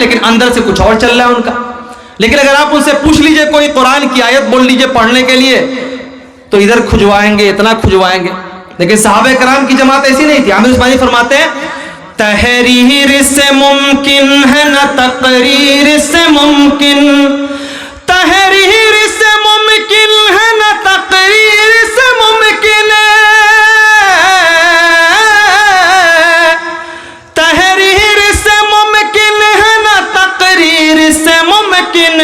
لیکن اندر سے کچھ اور چل رہا ہے ان کا. لیکن اگر آپ ان سے پوچھ لیجئے کوئی قرآن کی آیت بول لیجئے پڑھنے کے لیے تو ادھر کھجوائیں گے, اتنا کھجوائیں گے. لیکن صحابہ کرام کی جماعت ایسی نہیں تھی. عامر عثمانی فرماتے ہیں تحریر سے ممکن ہے نہ تقریر سے ممکن, تحریر سے ممکن ہے نہ تقریر سے ممکن, تحریر سے ممکن ہے نہ تقریر سے ممکن,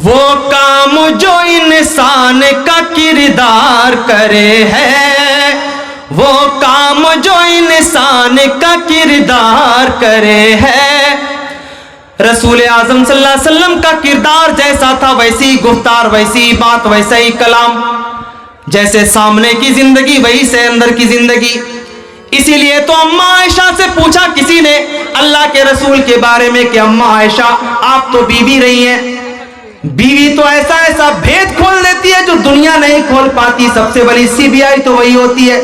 وہ کام جو انسان کا کردار کرے ہے, وہ کام جو انسان کا کردار کرے ہے. رسول اعظم صلی اللہ علیہ وسلم کا کردار جیسا تھا ویسی گفتار, ویسی بات, ویسا ہی کلام, جیسے سامنے کی زندگی وہی سے اندر کی زندگی. اسی لیے تو اماں عائشہ سے پوچھا کسی نے اللہ کے رسول کے بارے میں کہ اماں عائشہ آپ تو بیوی رہی ہیں, بیوی تو ایسا ایسا بھید کھول دیتی ہے جو دنیا نہیں کھول پاتی, سب سے بڑی CBI تو وہی ہوتی ہے.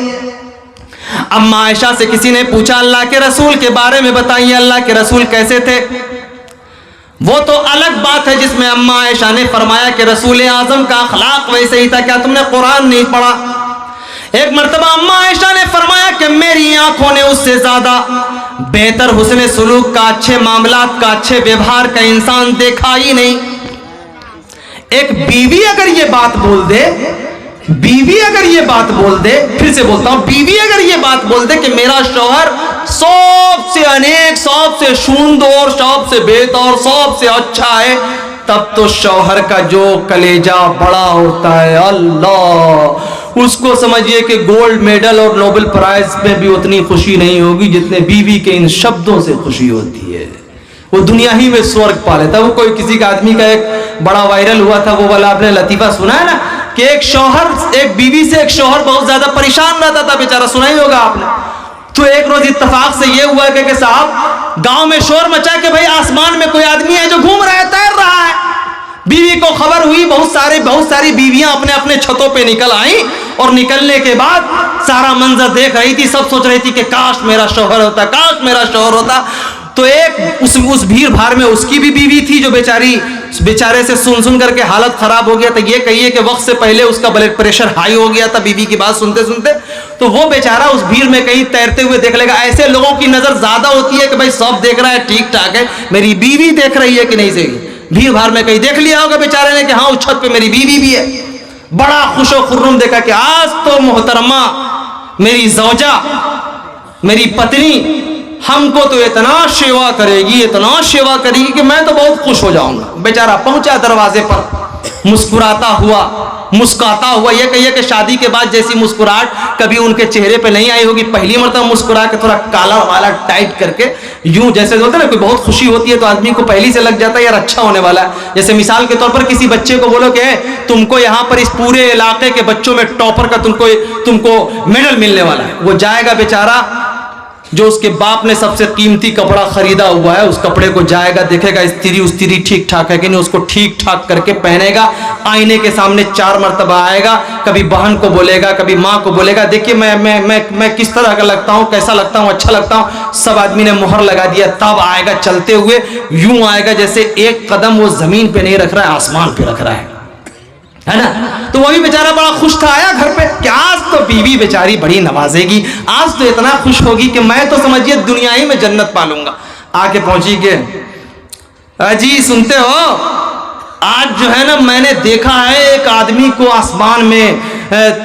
اماں عائشہ سے کسی نے پوچھا اللہ کے رسول کے بارے میں بتائیے اللہ کے رسول کیسے تھے. وہ تو الگ بات ہے جس میں اماں عائشہ نے فرمایا کہ رسول اعظم کا اخلاق ویسے ہی تھا, کیا تم نے قرآن نہیں پڑھا. ایک مرتبہ اماں عائشہ نے فرمایا کہ میری آنکھوں نے اس سے زیادہ بہتر حسن سلوک کا, اچھے معاملات کا, اچھے ویوہار کا انسان دیکھا ہی نہیں. ایک بیوی اگر یہ بات بول دے, بیوی اگر یہ بات بول دے, پھر سے بولتا ہوں, بیوی اگر یہ بات بول دے کہ میرا شوہر سب سے انیک, سب سے سندر, سب سے بہتر, سب سے اچھا ہے, تب تو شوہر کا جو کلیجہ بڑا ہوتا ہے اللہ, اس کو سمجھئے کہ گولڈ میڈل اور نوبل پرائز میں بھی اتنی خوشی نہیں ہوگی جتنے بیوی کے ان شبدوں سے خوشی ہوتی ہے. وہ دنیا ہی میں سورگ پا لیتا ہے. وہ کوئی کسی کا آدمی کا ایک بڑا وائرل ہوا تھا, وہ والا آپ نے لطیفہ سنا ہے نا, کہ ایک شوہر, ایک بیوی سے ایک شوہر بہت زیادہ پریشان رہتا تھا بیچارہ, سنا ہی ہوگا آپ نے. تو ایک روز اتفاق سے یہ ہوا کہ صاحب گاؤں میں شور مچا کہ بھئی آسمان میں کوئی آدمی ہے جو گھوم رہا ہے, تیر رہا ہے. بیوی کو خبر ہوئی, بہت ساری بیویاں اپنے اپنے چھتوں پہ نکل آئیں, اور نکلنے کے بعد سارا منظر دیکھ رہی تھی, سب سوچ رہی تھی کہ کاش میرا شوہر ہوتا, کاش میرا شوہر ہوتا. تو ایک اس بھیڑ بھاڑ میں اس کی بھی بیوی تھی جو بیچارے سے سن کر کے حالت خراب ہو گیا تھا. یہ کہیے کہ وقت سے پہلے اس کا بلڈ پریشر ہائی ہو گیا تھا بیوی کی بات سنتے سنتے. تو وہ بیچارہ اس بھیڑ میں کہیں تیرتے ہوئے دیکھ لے گا. ایسے لوگوں کی نظر زیادہ ہوتی ہے کہ بھائی سب دیکھ رہا ہے ٹھیک ٹھاک ہے, میری بیوی دیکھ رہی ہے کہ نہیں صحیح. بھیڑ بھاڑ میں کہیں دیکھ لیا ہوگا بیچارے نے کہ ہاں اس چھت پہ میری بیوی بھی ہے. بڑا خوش و خرم دیکھا کہ آج تو محترمہ میری زوجہ, میری پتنی ہم کو تو اتنا سیوا کرے گی, اتنا سیوا کرے گی کہ میں تو بہت خوش ہو جاؤں گا. بیچارہ پہنچا دروازے پر, مسکراتا ہوا. یہ کہیے کہ شادی کے بعد جیسی مسکراہٹ کبھی ان کے چہرے پہ نہیں آئی ہوگی. پہلی مرتبہ مسکرا کے تھوڑا کالا والا ٹائٹ کر کے یوں, جیسے ہوتا ہے نا کوئی بہت خوشی ہوتی ہے تو آدمی کو پہلی سے لگ جاتا ہے یار اچھا ہونے والا ہے. جیسے مثال کے طور پر کسی بچے کو بولو کہ تم کو یہاں پر اس پورے علاقے کے بچوں میں ٹاپر کا تم کو میڈل ملنے والا ہے. وہ جائے گا بیچارہ, جو اس کے باپ نے سب سے قیمتی کپڑا خریدا ہوا ہے, اس کپڑے کو جائے گا, دیکھے گا استری ٹھیک ٹھاک ہے کہ نہیں, اس کو ٹھیک ٹھاک کر کے پہنے گا. آئینے کے سامنے 4 مرتبہ آئے گا, کبھی بہن کو بولے گا, کبھی ماں کو بولے گا دیکھیے میں کس طرح کا لگتا ہوں, کیسا لگتا ہوں, اچھا لگتا ہوں. سب آدمی نے مہر لگا دیا. تب آئے گا چلتے ہوئے, یوں آئے گا جیسے ایک قدم وہ زمین پہ نہیں رکھ رہا ہے, آسمان پہ رکھ رہا ہے نا. تو وہ بھی بیچارہ بڑا خوش تھا, آیا گھر پہ کہ آج تو بیوی بیچاری بڑی نوازے گی, آج تو اتنا خوش ہوگی کہ میں تو سمجھیے دنیا ہی میں جنت پالوں گا. آ کے پہنچی کہ جی سنتے ہو, آج جو ہے نا میں نے دیکھا ہے ایک آدمی کو آسمان میں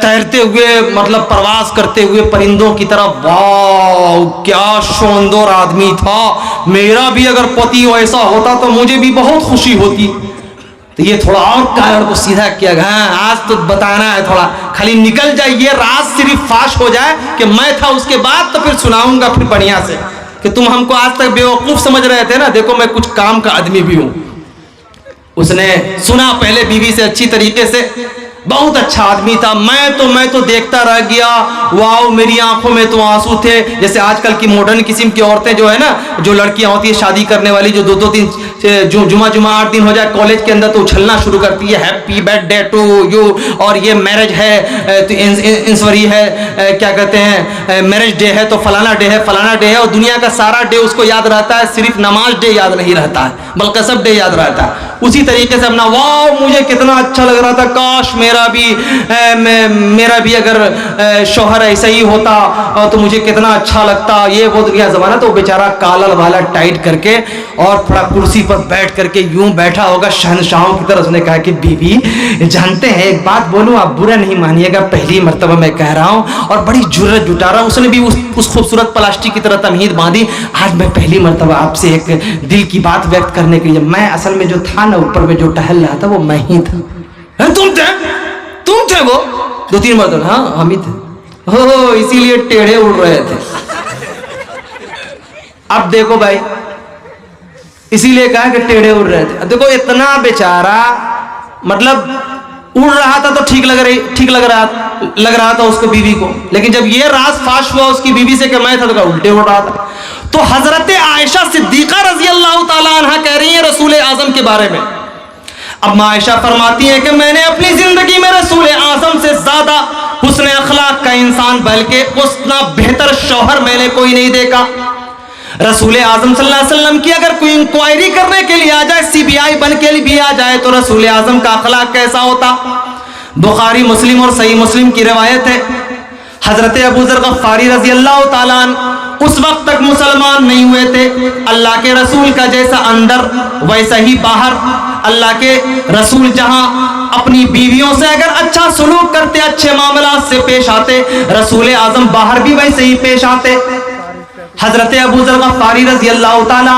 تیرتے ہوئے, مطلب پرواز کرتے ہوئے پرندوں کی طرح. واو کیا شاندار آدمی تھا, میرا بھی اگر پتی ایسا ہوتا تو مجھے بھی بہت خوشی ہوتی. تو یہ تھوڑا اور کائر کو سیدھا کیا, ہاں آج تو بتانا ہے, تھوڑا خالی نکل جائے, یہ راز صرف فاش ہو جائے کہ میں تھا, اس کے بعد تو پھر سناؤں گا پھر بڑھیا سے کہ تم ہم کو آج تک بیوقوف سمجھ رہے تھے نا, دیکھو میں کچھ کام کا آدمی بھی ہوں. اس نے سنا پہلے بیوی سے اچھی طریقے سے, بہت اچھا آدمی تھا. میں تو دیکھتا رہ گیا, واو میری آنکھوں میں تو آنسو تھے. جیسے آج کل کی ماڈرن قسم کی عورتیں جو ہے نا, جو لڑکیاں ہوتی ہیں شادی کرنے والی, جو 2-2, जुमा 8 दिन हो जाए कॉलेज के अंदर तो उछलना शुरू करती है, हैप्पी बर्थडे टू यू, और ये मैरिज है तो इंसवरी है, क्या कहते हैं मैरिज डे है तो फलाना डे है, फलाना डे है, और दुनिया का सारा डे उसको याद रहता है, सिर्फ नमाज डे याद नहीं रहता है, बल्कि सब डे याद रहता है। उसी तरीके से अपना वाह मुझे कितना अच्छा लग रहा था, काश मेरा भी अगर शौहर ऐसा ही होता तो मुझे कितना अच्छा लगता, ये वो दुनिया ज़माना। तो बेचारा कालर वाला टाइट करके और थोड़ा कुर्सी पर बैठ करके यूं बैठा होगा शहनशाहों की तरह। उसने कहा कि बीवी जानते हैं एक बात बोलूं, आप बुरा नहीं मानिएगा, पहली मर्तबा मैं कह रहा हूं और बड़ी जुर्रत जुटा रहा हूं। उसने भी उस खूबसूरत प्लास्टिक की तरह तमहीद बांधी, आज मैं पहली मर्तबा आपसे एक दिल की बात व्यक्त करने के लिए, मैं असल में जो था ना ऊपर में जो टहल रहा था वो मैं ही था। तुम थे वो 2-3 मर्तबा? हाँ हम ही थे। हो इसीलिए टेढ़े उड़ रहे थे। अब देखो भाई, इसीलिए कहा कि टेढ़े उड़ रहे थे। देखो इतना बेचारा मतलब उड़ रहा था तो ठीक लग रहा था उसको बीवी को, लेकिन जब ये राज फाश हुआ उसकी बीवी से कि मैं था तो उल्टे उड़ रहा था। तो हजरत आयशा सिद्दीका रजी अल्लाह ताला अन्हा कह रही है रसूल आजम के बारे में। अब आयशा फरमाती है कि मैंने अपनी जिंदगी में रसूल आजम से ज्यादा हुस्न अखलाक का इंसान, बल्कि उतना बेहतर शौहर मैंने कोई नहीं देखा। रसूल आजम सल्लल्लाहु अलैहि वसल्लम की अगर कोई इंक्वायरी करने के लिए आ जाए, सीबीआई बन के भी आ जाए, तो रसूल आजम का अखलाक कैसा होता। बुखारी मुस्लिम और सही मुस्लिम की रिवायत है, हजरत अबू ज़र गफ़ारी रजी अल्लाह ताला अन्हु उस वक्त तक मुसलमान नहीं हुए थे। अल्लाह के रसूल का जैसा अंदर वैसा ही बाहर, अल्लाह के रसूल जहां अपनी बीवियों से अगर अच्छा सलूक करते, अच्छे मामलात से पेश आते, रसूल आजम बाहर भी वैसे ही पेश आते। हजरत अबू ज़र गफ़ारी रज़ी अल्लाह ताला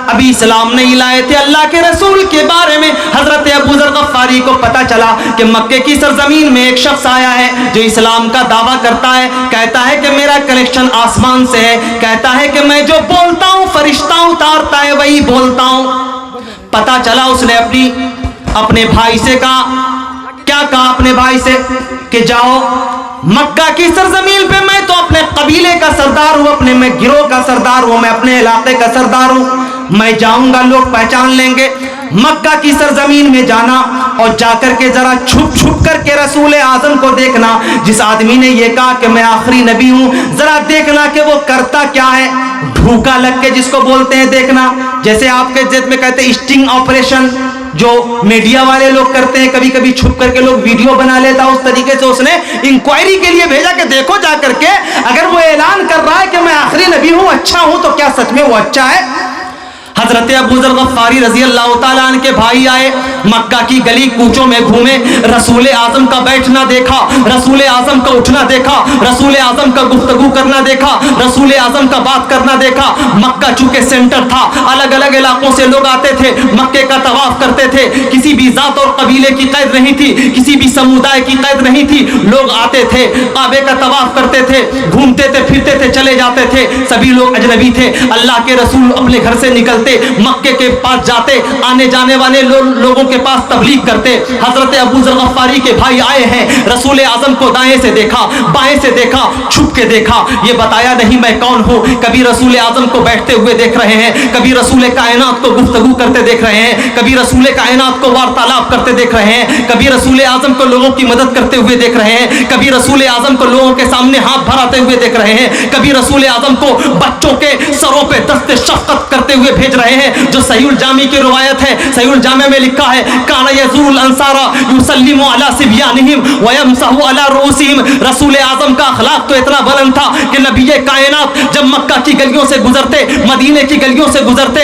अभी इस्लाम नहीं लाए थे। अल्लाह के रसूल के बारे में हजरत अबू ज़र गफ़ारी को पता चला कि मक्के की सरजमीन में एक शख्स आया है जो इस्लाम का दावा करता है, कहता है कि मेरा कनेक्शन आसमान से है, कहता है कि मैं जो बोलता हूँ फरिश्ता उतारता है वही बोलता हूँ। पता चला उसने अपने भाई से कहा, क्या कहा अपने भाई से कि जाओ मक्का की सरजमीन पे, मैं तो अपने कबीले का सरदार हूँ, अपने मैं गिरोह का सरदार हूँ, मैं अपने इलाके का सरदार हूँ, मैं जाऊंगा लोग पहचान लेंगे। मक्का की सरजमीन में जाना और जाकर के जरा छुप छुप करके रसूल आजम को देखना। जिस आदमी ने ये कहा कि मैं आखिरी नबी हूँ, जरा देखना कि वो करता क्या है, भूखा लग के जिसको बोलते हैं देखना, जैसे आपके जेद में कहते हैं स्टिंग ऑपरेशन, जो मीडिया वाले लोग करते हैं, कभी कभी छुप करके लोग वीडियो बना लेता, उस तरीके से उसने इंक्वायरी के लिए भेजा कि देखो जा करके अगर वो ऐलान कर रहा है कि मैं आखिरी नबी हूं, अच्छा हूं, तो क्या सच में वो अच्छा है। हजरत अबू ज़र गफ़ारी रज़ी अल्लाह ताला अन्हु के भाई आए, मक्का की गली कूचों में घूमे, रसूल आजम का बैठना देखा, रसूल आजम का उठना देखा, रसूल आजम का गुफ्तगू करना देखा, रसूल आजम का बात करना देखा। मक्का चूंकि सेंटर था, अलग अलग इलाकों से लोग आते थे, मक्के का तवाफ करते थे, किसी भी जात और कबीले की कैद नहीं थी, किसी भी समुदाय की कैद नहीं थी, लोग आते थे, काबे का तवाफ करते थे, घूमते थे, फिरते थे, चले जाते थे, सभी लोग अजनबी थे। अल्लाह के रसूल अपने घर से निकलते, मक्के के पास जाते, आने जाने वाले लोगों के पास तबलीग करते। हजरत अबू ज़र गफ़ारी के भाई आए हैं, रसूल आजम को दाएं से देखा, बाएं से देखा, छुप के देखा, ये बताया नहीं मैं कौन हूँ। कभी रसूल आजम को बैठते हुए देख रहे हैं, कभी रसूल कायनात को गुफ्तगू करते देख रहे हैं, कभी रसूल कायनात को वार्तालाप करते देख रहे हैं, कभी रसूल आजम को लोगों की मदद करते हुए देख रहे हैं, कभी रसूल आजम को लोगों के सामने हाथ भराते हुए देख रहे हैं, कभी रसूल आजम को बच्चों के सरों पे दस्ते शफ़क़त करते हुए भेज रहे हैं। जो सहीहुल जामी की रिवायत है, सहीहुल जामे में लिखा है, काना यज़ूरुल अंसारा युसल्लिमु अला सिब्यानिहिम व यमसहु अला रूसिहिम। रसूल आजम का अखलाक तो इतना बुलंद था कि नबी कायनात जब मक्का की गलियों से गुजरते, मदीने की गलियों से गुजरते,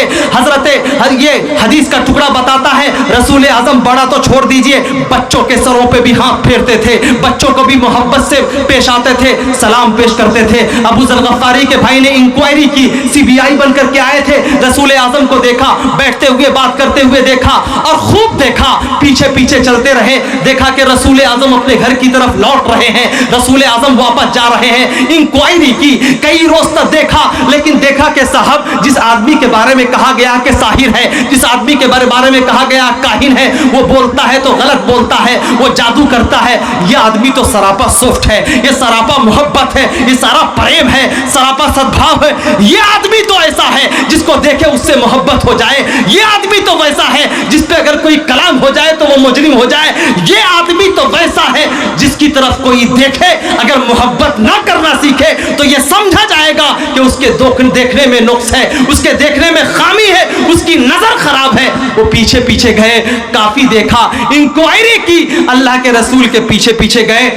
ये हदीस का टुकड़ा बताता है, रसूल आजम बड़ा तो छोड़ दीजिए, बच्चों के सरों पे भी हाथ फेरते थे, बच्चों को भी मोहब्बत से पेश आते थे, सलाम पेश करते थे। अबू ज़र गफ़ारी के भाई ने इंक्वायरी की, सीबीआई बन करके आए थे, रसूल आजम को देखा, बैठते हुए बात करते हुए देखा और खूब देखा, पीछे पीछे चलते रहे, देखा कि रसूल आजम अपने घर की तरफ लौट रहे हैं, रसूल आजम वापस जा रहे हैं। इंक्वायरी की, कई रोज तक देखा, लेकिन देखा कि साहब जिस आदमी के बारे में कहा गया कि साहिर है, जिस आदमी के बारे में कहा गया काहिन है, वो बोलता है तो गलत बोलता है, वो जादू करता है, ये आदमी तो सरापा सॉफ्ट है, ये सरापा मोहब्बत है, ये सारा प्रेम है, सरापा सद्भाव है, ये आदमी तो ऐसा है जिसको देखे उससे मोहब्बत हो जाए, ये आदमी تو वैसा है जिस पे अगर कोई कलाम हो जाए तो वो मुजरिम हो जाए, ये आदमी तो वैसा है जिसकी तरफ कोई देखे अगर मोहब्बत ना करना सीखे तो ये समझा जाएगा कि उसके देखने में नुक्स है, उसके देखने में खामी है, उसकी नजर खराब है। वो पीछे पीछे गए, काफी देखा, इंक्वायरी की, अल्लाह के रसूल के पीछे पीछे गए।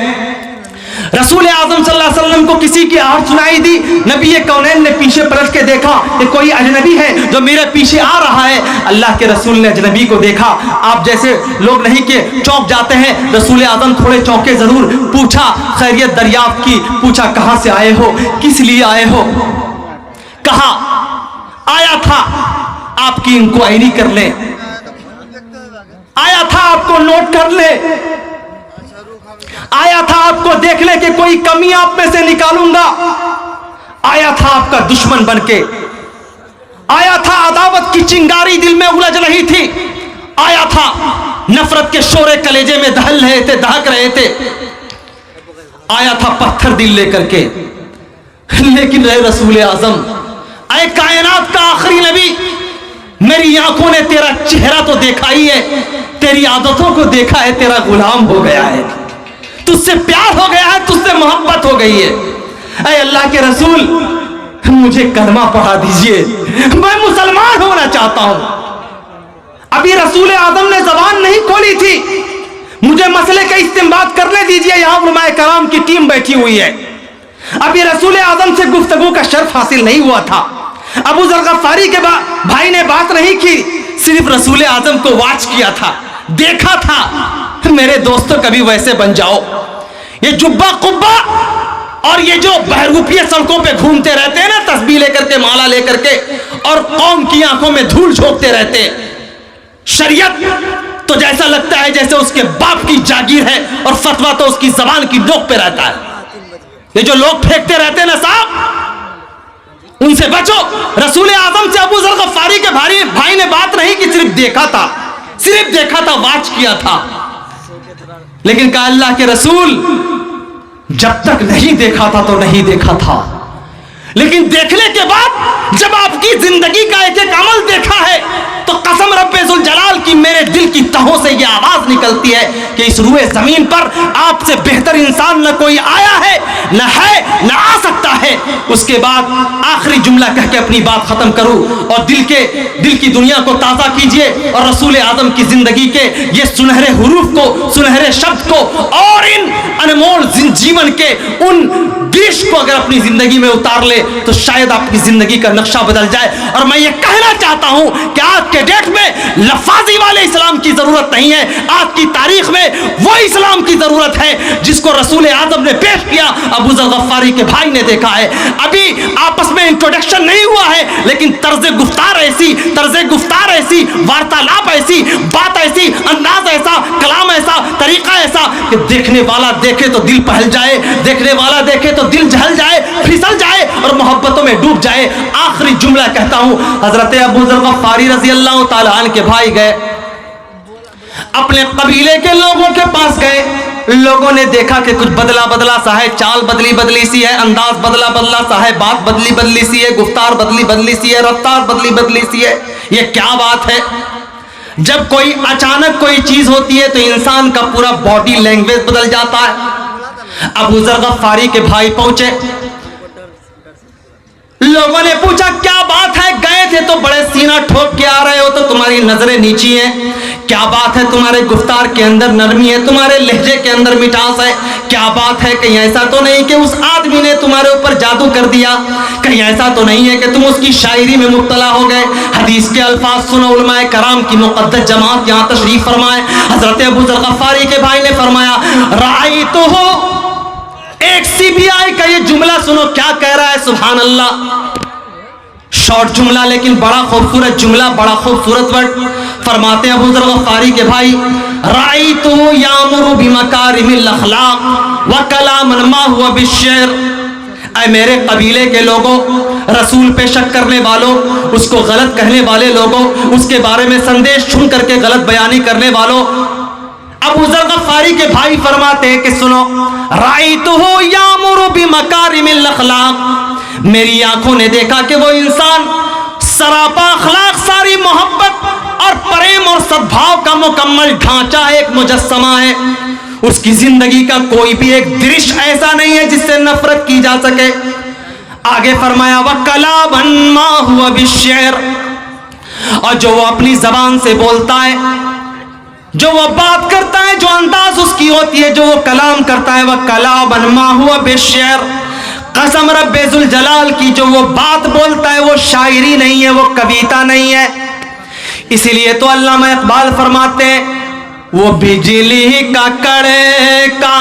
रसूल आज़म सल्लल्लाहु अलैहि वसल्लम को किसी की आहट सुनाई दी। नबी कौनैन ने पीछे पलट के देखा कि कोई अजनबी है जो मेरे पीछे आ रहा है। अल्लाह के रसूल ने अजनबी को देखा। आप जैसे लोग नहीं कि चौंक जाते हैं, रसूल आज़म थोड़े चौंके जरूर। पूछा, खैरियत दरियाफ्त की, पूछा कहां से आए हो, किस लिए आए हो। कहा आया था आपकी इंक्वायरी कर ले, आया था आपको नोट कर ले, आया था आपको देख ले कि कोई कमी आप में से निकालूंगा, आया था आपका दुश्मन बनके, आया था अदावत की चिंगारी दिल में उलझ रही थी, आया था नफरत के शोरे कलेजे में दहल रहे थे, दहक रहे थे, आया था पत्थर दिल लेकर के। लेकिन रहे रसूल आजम, ऐ कायनात का आखिरी नबी, मेरी आंखों ने तेरा चेहरा तो देखा ही है, तेरी आदतों को देखा है, तेरा गुलाम हो गया है, तुझसे प्यार हो गया है, तुझसे मोहब्बत हो गई है। ऐ अल्लाह के रसूल, मुझे कलमा पढ़ा दीजिए, मैं मुसलमान होना चाहता हूं। अभी रसूल आदम ने जबान नहीं खोली थी, मुझे मसले का इस्तेमाल करने दीजिए, यहां उलमाए कराम की टीम बैठी हुई है। अभी रसूल आदम से गुफ्तगू का शर्फ हासिल नहीं हुआ था, अबू जर गफ्फारी के भाई ने बात नहीं की, सिर्फ रसूल आजम को वाच किया था, देखा था। मेरे दोस्तों कभी वैसे बन जाओ, ये जुब्बा कुब्बा और ये जो बहरूपिये सड़कों पे घूमते रहते हैं ना, तस्बीह लेकर के, माला लेकर के, और कौम की आंखों में धूल झोंकते रहते हैं। शरीयत तो जैसा लगता है जैसे उसके बाप की जागीर है, और फतवा तो उसकी जबान की नोक पे रहता है। ये जो लोग फेंकते रहते हैं ना साहब, उनसे बचो। रसूल आजम से अबू जर गफ्फारी के भाई ने बात नहीं की, सिर्फ देखा था, सिर्फ देखा था, वाच किया था। लेकिन कहा अल्लाह के रसूल, जब तक नहीं देखा था तो नहीं देखा था, लेकिन देखने के बाद जब आपकी जिंदगी का एक एक अमल देखा है तो कसम रब्बे जुल जलाल की, मेरे दिल की तहों से यह आवाज निकलती है कि इस रूए जमीन पर आपसे बेहतर इंसान न कोई आया है, न है, न आ सकता है। उसके बाद आखिरी जुमला कह के अपनी बात खत्म करूं, और दिल की दुनिया को ताजा कीजिए, और रसूल आजम की जिंदगी के ये सुनहरे हुरूफ को, सुनहरे शब्द को, और इन अनमोल जीवन के उन दृश्य को अगर अपनी जिंदगी में उतार ले तो शायद आपकी जिंदगी का नक्शा बदल जाए। और मैं ये कहना चाहता हूं कि आज के डेट में लफाजी वाले इस्लाम की जरूरत नहीं है, आज की तारीख में वो इस्लाम की जरूरत है जिसको रसूल आजम ने पेश किया, अबू जर गफ्फारी के भाई ने देखा है। अभी आपस में इंट्रोडक्शन नहीं हुआ है, लेकिन तर्ज गुफ्तार ऐसी, वार्तालाप ऐसी, बात ऐसी, अंदाज ऐसा, कलाम ऐसा, तरीका ऐसा कि देखने वाला देखे तो दिल पहल जाए, देखने वाला देखे तो दिल जहल जाए, फिसल जाए और मोहब्बतों में डूब जाए। आखिरी जुमला कहता हूं, हजरत अबू जर गफ्फारी रज़ी अल्लाह ताला अन्हु के भाई गए, अपने कबीले के लोगों के पास गए। लोगों ने देखा कि कुछ बदला बदला सा है, चाल बदली बदली सी है, अंदाज बदला बदला सा है, बात बदली बदली सी है, गुफ्तार बदली बदली सी है, रफ्तार बदली बदली सी है। ये क्या बात है? जब कोई अचानक कोई चीज होती है तो इंसान का पूरा बॉडी लैंग्वेज बदल जाता है। अबू जर गफ्फारी के भाई पहुंचे, लोगों ने पूछा क्या बात है, गए थे तो बड़े सीना ठोक के आ रहे हो, तो तुम्हारी नजरें नीची हैं, क्या बात है, तुम्हारे गुफ्तार के अंदर नरमी है, तुम्हारे लहजे के अंदर मिठास है, क्या बात है, कहीं ऐसा तो नहीं कि उस आदमी ने तुम्हारे ऊपर जादू कर दिया, कहीं ऐसा तो नहीं है कि तुम उसकी शायरी में मुब्तला हो गए। हदीस के अल्फाज सुनो, उलमाए कराम की मुक़द्दस जमात यहाँ तशरीफ फरमाए। हजरत अबू जर गफ्फारी के भाई ने फरमाया, राई तो हो, एक सीबीआई का ये जुमला सुनो क्या कह रहा है, सुभान अल्लाह। शॉर्ट जुमला लेकिन बड़ा खूबसूरत जुमला, बड़ा खूबसूरत वर्ड। फरमाते हैं अबू जर गफ्फारी के भाई, राई तो यामुरु बिमकारिमिल अखलाक व कलामन मा हुवा बिश्शर। ऐ मेरे कबीले के लोगों, रसूल पे शक करने वालों, उसको गलत कहने वाले लोगों, उसके बारे में संदेश सुन करके गलत बयानी करने वालों, अबू जर गफ्फारी के भाई फरमाते हैं कि सुनो, राइतुहु यामुरु बिमकारिमिल अखलाक, मेरी आंखों ने देखा कि वो इंसान सरापा अखलाक, सारी मोहब्बत और مکمل ڈھانچہ ہے، ایک مجسمہ ہے، اس کی زندگی کا کوئی بھی ایک درش ایسا نہیں ہے جس سے نفرت کی جا سکے۔ آگے فرمایا وَكَلَامًا مَا هُوَ بِالشِّعْرِ، اور جو وہ اپنی زبان سے بولتا ہے، جو وہ بات کرتا ہے، جو انداز اس کی ہوتی ہے، جو وہ کلام کرتا ہے، وَكَلَامًا مَا هُوَ بِالشِّعْرِ، قسم رب ذوالجلال کی، جو وہ بات بولتا ہے وہ شاعری نہیں ہے، وہ کویتا نہیں ہے۔ اسی لیے تو علامہ اقبال فرماتے ہیں وہ بجلی کا کڑکا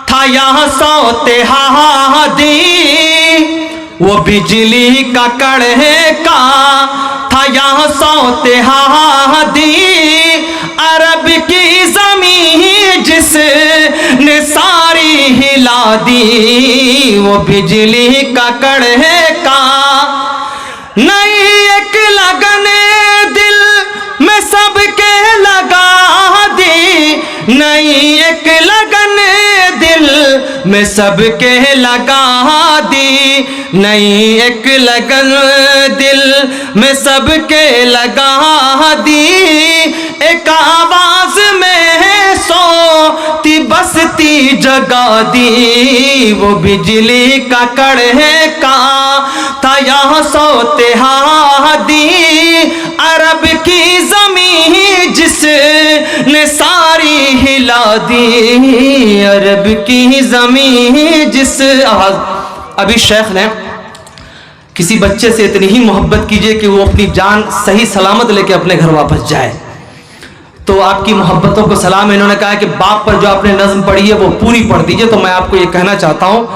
تھا یہاں سوتے ہادی، وہ بجلی کا کڑکا تھا یہاں سوتے ہادی، عرب کی زمین جس نے ساری ہلا دی، وہ بجلی کا کڑکا نہیں ایک لگن دل میں سب کے لگا دی، نہیں ایک لگن دل میں سب کے لگا دی، نہیں ایک لگن دل میں سب کے لگا دی، ایک آواز میں سوتی بستی جگا دی، وہ بجلی کا کڑکا تھا یہاں سوتے ہادی، عرب کی زمین جس نے ساری ہلا دی، عرب کی زمین جس۔ ابھی شیخ نے کسی بچے سے اتنی ہی محبت کیجئے کہ وہ اپنی جان صحیح سلامت لے کے اپنے گھر واپس جائے، تو آپ کی محبتوں کو سلام ہے۔ انہوں نے کہا کہ باپ پر جو آپ نے نظم پڑھی ہے وہ پوری پڑھ دیجئے۔ تو میں آپ کو یہ کہنا چاہتا ہوں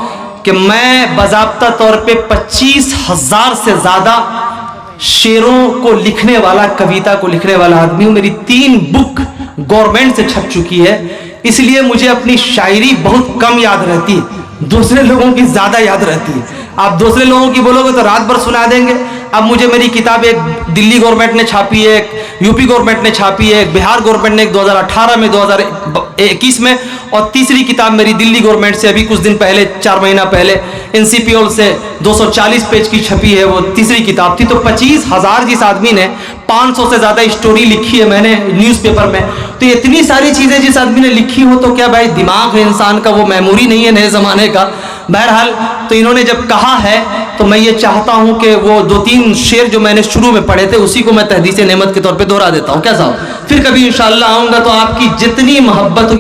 کہ میں باضابطہ طور پہ 25,000 سے زیادہ شعروں کو لکھنے والا، کویتا کو لکھنے والا آدمی ہوں۔ میری 3 بک گورنمنٹ سے چھپ چکی ہے، اس لیے مجھے اپنی شاعری بہت کم یاد رہتی ہے، دوسرے لوگوں کی زیادہ یاد رہتی ہے۔ آپ دوسرے لوگوں کی بولو گے تو رات بھر سنا دیں گے۔ اب مجھے میری کتاب ایک دلی گورنمنٹ نے چھاپی ہے، ایک یوپی گورنمنٹ نے چھاپی ہے، ایک بہار گورنمنٹ نے ایک 2018 میں 2021 میں، اور تیسری کتاب میری دلی گورنمنٹ سے ابھی کچھ دن پہلے 4 مہینہ پہلے NCPOL سے 240 پیج کی چھپی ہے، وہ تیسری کتاب تھی۔ تو 25,000 جس آدمی نے 500 سے زیادہ اسٹوری لکھی ہے میں نے نیوز پیپر میں، تو اتنی ساری چیزیں جس آدمی نے لکھی ہو تو کیا بھائی دماغ ہے انسان کا، وہ میموری نہیں ہے نئے زمانے کا۔ بہرحال تو انہوں نے جب کہا ہے تو میں یہ چاہتا ہوں کہ وہ 2-3 شعر جو میں نے شروع میں پڑھے تھے اسی کو میں تحدیث نعمت کے طور پہ دہرا دیتا ہوں، کیا صاحب؟ پھر کبھی انشاءاللہ آؤں گا تو آپ کی جتنی محبت